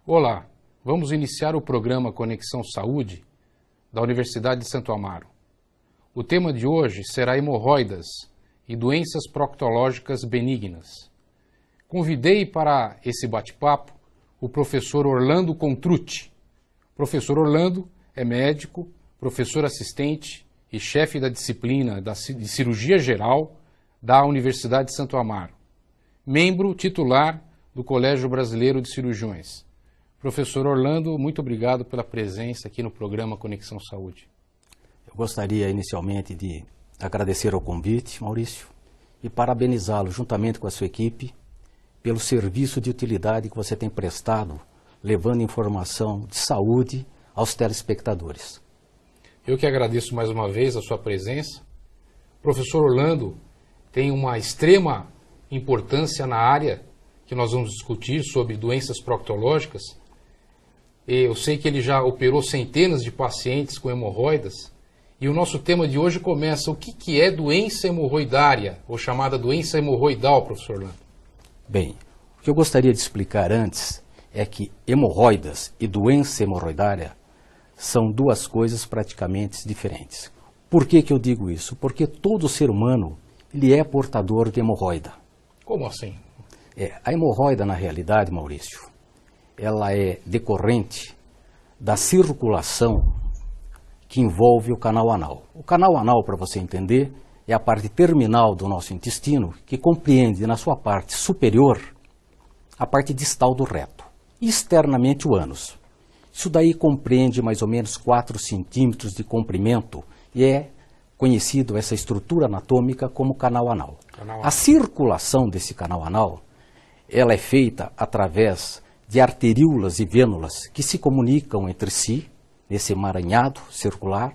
Olá, vamos iniciar o programa Conexão Saúde da Universidade de Santo Amaro. O tema de hoje será hemorroidas e doenças proctológicas benignas. Convidei para esse bate-papo o professor Orlando Contrucci. O professor Orlando é médico, professor assistente e chefe da disciplina de cirurgia geral da Universidade de Santo Amaro, membro titular do Colégio Brasileiro de Cirurgiões. Professor Orlando, muito obrigado pela presença aqui no programa Conexão Saúde. Eu gostaria inicialmente de agradecer ao convite, Maurício, e parabenizá-lo juntamente com a sua equipe pelo serviço de utilidade que você tem prestado, levando informação de saúde aos telespectadores. Eu que agradeço mais uma vez a sua presença. O professor Orlando tem uma extrema importância na área que nós vamos discutir sobre doenças proctológicas. Eu sei que ele já operou centenas de pacientes com hemorroidas e o nosso tema de hoje começa: o que é doença hemorroidária, ou chamada doença hemorroidal, professor Orlando? Bem, o que eu gostaria de explicar antes é que hemorroidas e doença hemorroidária são duas coisas praticamente diferentes. Por que eu digo isso? Porque todo ser humano ele é portador de hemorroida. Como assim? A hemorroida, na realidade, Maurício, ela é decorrente da circulação que envolve o canal anal. O canal anal, para você entender, é a parte terminal do nosso intestino que compreende na sua parte superior a parte distal do reto e externamente o ânus. Isso daí compreende mais ou menos 4 centímetros de comprimento e é conhecido essa estrutura anatômica como canal anal. A circulação desse canal anal, ela é feita através de arteríolas e vênulas que se comunicam entre si, nesse emaranhado circular,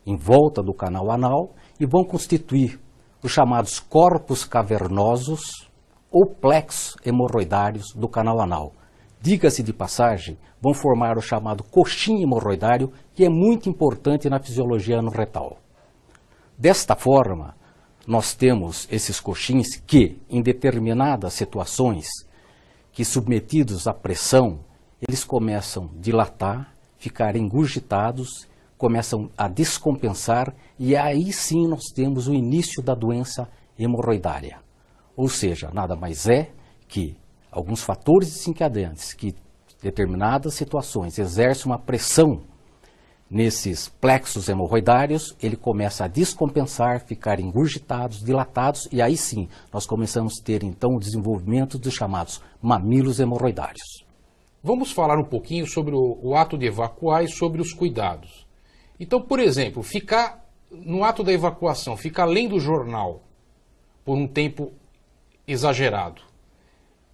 em volta do canal anal, e vão constituir os chamados corpos cavernosos ou plexos hemorroidários do canal anal. Diga-se de passagem, vão formar o chamado coxim hemorroidário, que é muito importante na fisiologia anorretal. Desta forma, nós temos esses coxins que, em determinadas situações, que submetidos à pressão, eles começam a dilatar, ficar engurgitados, começam a descompensar e aí sim nós temos o início da doença hemorroidária. Ou seja, nada mais é que alguns fatores desencadeantes que, em determinadas situações, exercem uma pressão nesses plexos hemorroidários, ele começa a descompensar, ficar engurgitados, dilatados, e aí sim nós começamos a ter então o desenvolvimento dos chamados mamilos hemorroidários. Vamos falar um pouquinho sobre o ato de evacuar e sobre os cuidados. Então, por exemplo, ficar no ato da evacuação, ficar além do jornal por um tempo exagerado,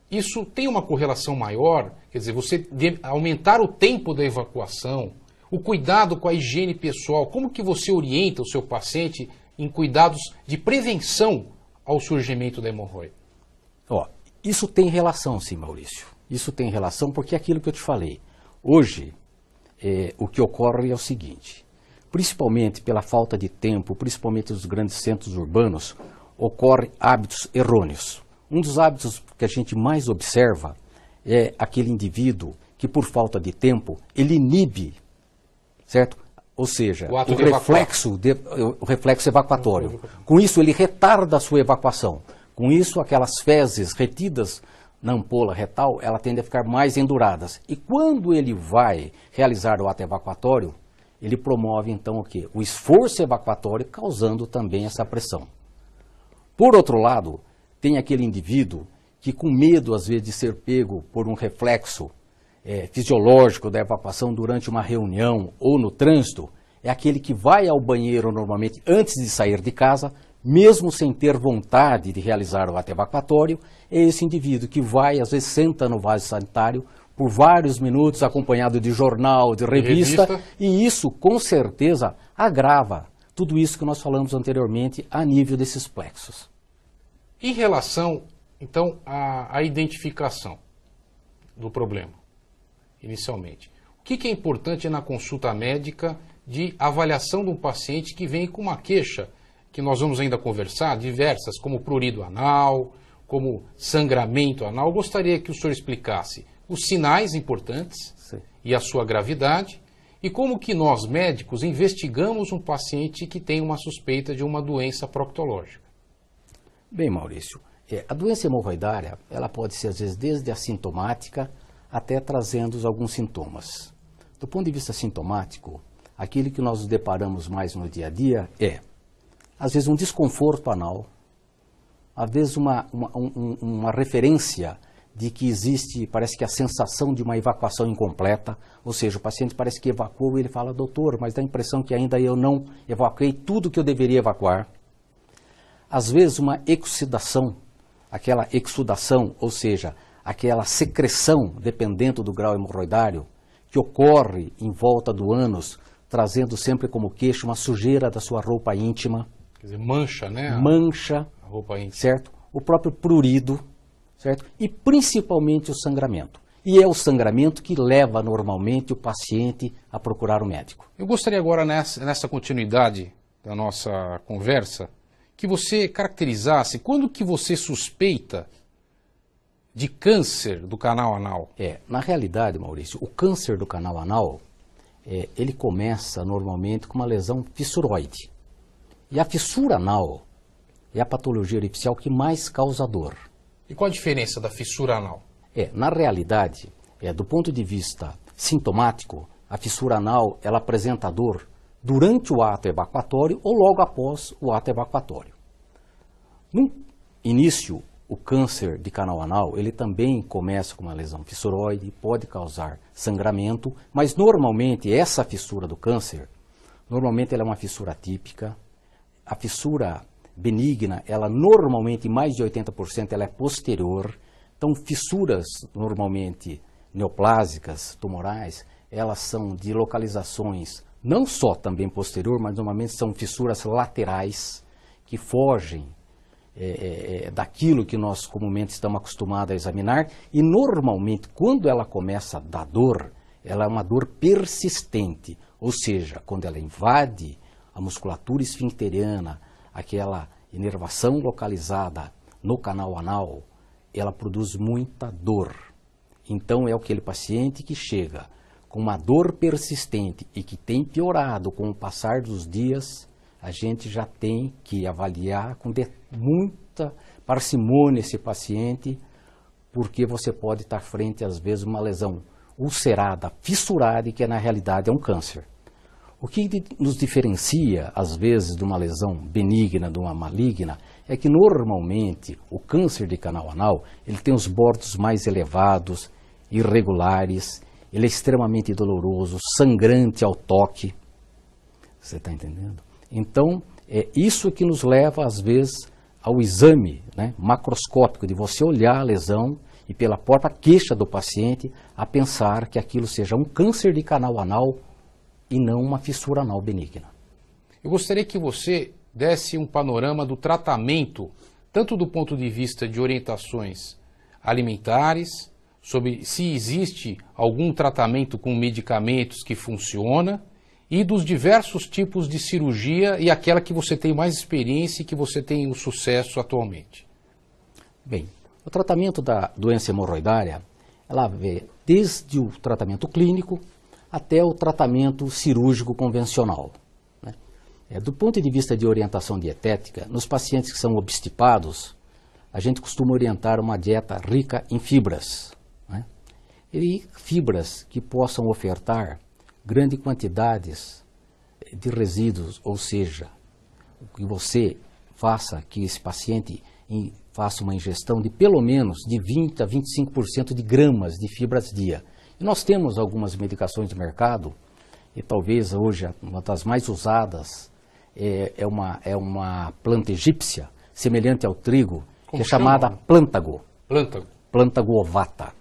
isso tem uma correlação maior? Quer dizer, você aumentar o tempo da evacuação, o cuidado com a higiene pessoal, como que você orienta o seu paciente em cuidados de prevenção ao surgimento da hemorroida? Isso tem relação, sim, Maurício. Isso tem relação porque é aquilo que eu te falei. Hoje, o que ocorre é o seguinte: principalmente pela falta de tempo, principalmente nos grandes centros urbanos, ocorrem hábitos errôneos. Um dos hábitos que a gente mais observa é aquele indivíduo que, por falta de tempo, ele inibe, certo? Ou seja, o reflexo evacuatório. Com isso, ele retarda a sua evacuação. Com isso, aquelas fezes retidas na ampola retal, ela tende a ficar mais enduradas. E quando ele vai realizar o ato evacuatório, ele promove então o quê? O esforço evacuatório, causando também essa pressão. Por outro lado, tem aquele indivíduo que, com medo às vezes de ser pego por um reflexo fisiológico da evacuação durante uma reunião ou no trânsito, é aquele que vai ao banheiro normalmente antes de sair de casa, mesmo sem ter vontade de realizar o ato evacuatório. É esse indivíduo que vai, às vezes senta no vaso sanitário por vários minutos, acompanhado de jornal, de revista, e isso com certeza agrava tudo isso que nós falamos anteriormente a nível desses plexos. Em relação, então, à identificação do problema, inicialmente, o que é importante na consulta médica de avaliação de um paciente que vem com uma queixa, que nós vamos ainda conversar, diversas, como prurido anal, como sangramento anal? Eu gostaria que o senhor explicasse os sinais importantes Sim. e a sua gravidade, e como que nós, médicos, investigamos um paciente que tem uma suspeita de uma doença proctológica. Bem, Maurício, a doença hemorroidária, ela pode ser, às vezes, desde assintomática até trazendo alguns sintomas. Do ponto de vista sintomático, aquilo que nós nos deparamos mais no dia a dia é, às vezes, um desconforto anal, às vezes uma referência de que existe, parece que a sensação de uma evacuação incompleta, ou seja, o paciente parece que evacuou e ele fala, doutor, mas dá a impressão que ainda eu não evacuei tudo que eu deveria evacuar. Às vezes uma exsudação, aquela exudação, ou seja, aquela secreção, dependendo do grau hemorroidário, que ocorre em volta do ânus, trazendo sempre como queixo uma sujeira da sua roupa íntima. Quer dizer, mancha, né? Mancha, A roupa íntima. certo? O próprio prurido, certo? E principalmente o sangramento. E é o sangramento que leva normalmente o paciente a procurar o médico. Eu gostaria agora, nessa continuidade da nossa conversa, que você caracterizasse quando que você suspeita de câncer do canal anal. Na realidade, Maurício, o câncer do canal anal, ele começa normalmente com uma lesão fissuroide. E a fissura anal é a patologia artificial que mais causa dor. E qual a diferença da fissura anal? Na realidade, do ponto de vista sintomático, a fissura anal ela apresenta dor durante o ato evacuatório ou logo após o ato evacuatório. No início, o câncer de canal anal, ele também começa com uma lesão fissuroide, pode causar sangramento, mas normalmente essa fissura do câncer, normalmente ela é uma fissura atípica. A fissura benigna, ela normalmente, mais de 80%, ela é posterior. Então, fissuras normalmente neoplásicas, tumorais, elas são de localizações não só também posterior, mas normalmente são fissuras laterais que fogem daquilo que nós comumente estamos acostumados a examinar, e normalmente quando ela começa a dar dor, ela é uma dor persistente, ou seja, quando ela invade a musculatura esfincteriana, aquela inervação localizada no canal anal, ela produz muita dor. Então é aquele paciente que chega com uma dor persistente e que tem piorado com o passar dos dias, a gente já tem que avaliar com muita parcimônia esse paciente, porque você pode estar frente, às vezes, a uma lesão ulcerada, fissurada, que na realidade é um câncer. O que nos diferencia, às vezes, de uma lesão benigna, de uma maligna, é que normalmente o câncer de canal anal, ele tem os bordos mais elevados, irregulares, ele é extremamente doloroso, sangrante ao toque. Você está entendendo? Então, é isso que nos leva, às vezes, ao exame, né, macroscópico, de você olhar a lesão e pela própria queixa do paciente a pensar que aquilo seja um câncer de canal anal e não uma fissura anal benigna. Eu gostaria que você desse um panorama do tratamento, tanto do ponto de vista de orientações alimentares, sobre se existe algum tratamento com medicamentos que funciona, e dos diversos tipos de cirurgia e aquela que você tem mais experiência e que você tem o sucesso atualmente. Bem, o tratamento da doença hemorroidária, ela vê desde o tratamento clínico até o tratamento cirúrgico convencional, né? Do ponto de vista de orientação dietética, nos pacientes que são obstipados, a gente costuma orientar uma dieta rica em fibras, né? E fibras que possam ofertar grandes quantidades de resíduos, ou seja, que você faça que esse paciente faça uma ingestão de pelo menos de 20 a 25% de gramas de fibras dia. E nós temos algumas medicações de mercado, e talvez hoje uma das mais usadas é uma planta egípcia, semelhante ao trigo, que é chamada plântago. Plântago ovata.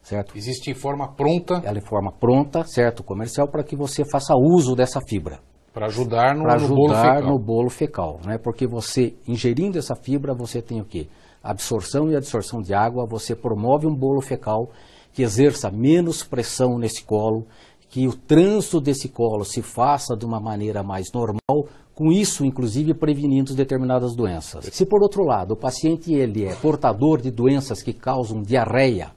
Certo? Existe em forma pronta. Ela em forma pronta, certo, comercial, para que você faça uso dessa fibra. Para ajudar no bolo fecal. Né? Porque você, ingerindo essa fibra, você tem o quê? Absorção e adsorção de água, você promove um bolo fecal que exerça menos pressão nesse colo, que o trânsito desse colo se faça de uma maneira mais normal, com isso, inclusive, prevenindo determinadas doenças. Se, por outro lado, o paciente ele é portador de doenças que causam diarreia,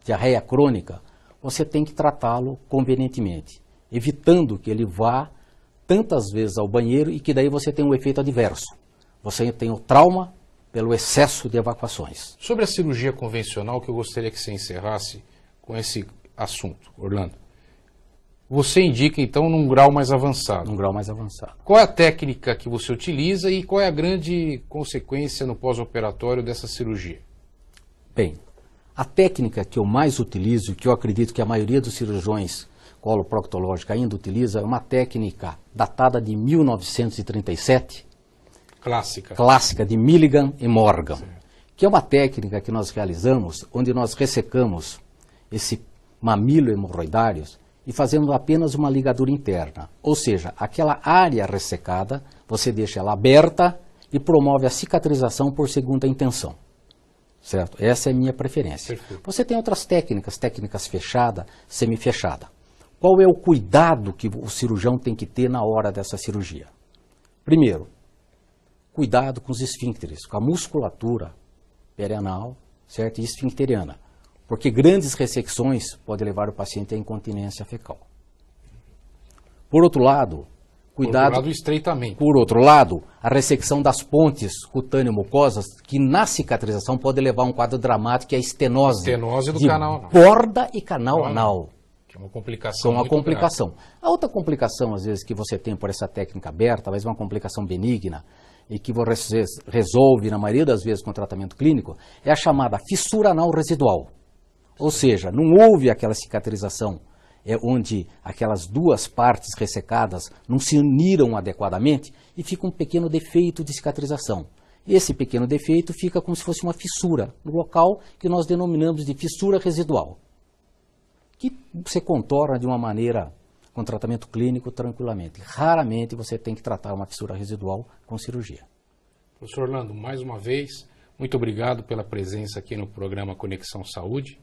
diarreia crônica, você tem que tratá-lo convenientemente, evitando que ele vá tantas vezes ao banheiro e que daí você tem um efeito adverso. Você tem o trauma pelo excesso de evacuações. Sobre a cirurgia convencional, que eu gostaria que você encerrasse com esse assunto, Orlando. Você indica, então, num grau mais avançado. Num grau mais avançado. Qual é a técnica que você utiliza e qual é a grande consequência no pós-operatório dessa cirurgia? Bem, a técnica que eu mais utilizo, que eu acredito que a maioria dos cirurgiões coloproctológicos ainda utiliza, é uma técnica datada de 1937, clássica de Milligan e Morgan, que é uma técnica que nós realizamos onde nós ressecamos esse mamilo hemorroidário e fazemos apenas uma ligadura interna. Ou seja, aquela área ressecada, você deixa ela aberta e promove a cicatrização por segunda intenção. Certo? Essa é a minha preferência. Perfeito. Você tem outras técnicas fechada, semifechada. Qual é o cuidado que o cirurgião tem que ter na hora dessa cirurgia? Primeiro, cuidado com os esfíncteres, com a musculatura perianal, certo? E esfincteriana. Porque grandes ressecções podem levar o paciente à incontinência fecal. Por outro lado, cuidado. Por outro lado, o estreitamento. Por outro lado, a ressecção das pontes cutâneo-mucosas, que na cicatrização pode levar a um quadro dramático, que é a estenose. Estenose do de canal anal. Borda e canal anal. Que é uma complicação. Com uma complicação. A outra complicação, às vezes, que você tem por essa técnica aberta, talvez uma complicação benigna, e que você resolve, na maioria das vezes, com tratamento clínico, é a chamada fissura anal residual. Ou seja, não houve aquela cicatrização onde aquelas duas partes ressecadas não se uniram adequadamente e fica um pequeno defeito de cicatrização. Esse pequeno defeito fica como se fosse uma fissura no local que nós denominamos de fissura residual, que você contorna de uma maneira com tratamento clínico tranquilamente. Raramente você tem que tratar uma fissura residual com cirurgia. Professor Orlando, mais uma vez, muito obrigado pela presença aqui no programa Conexão Saúde.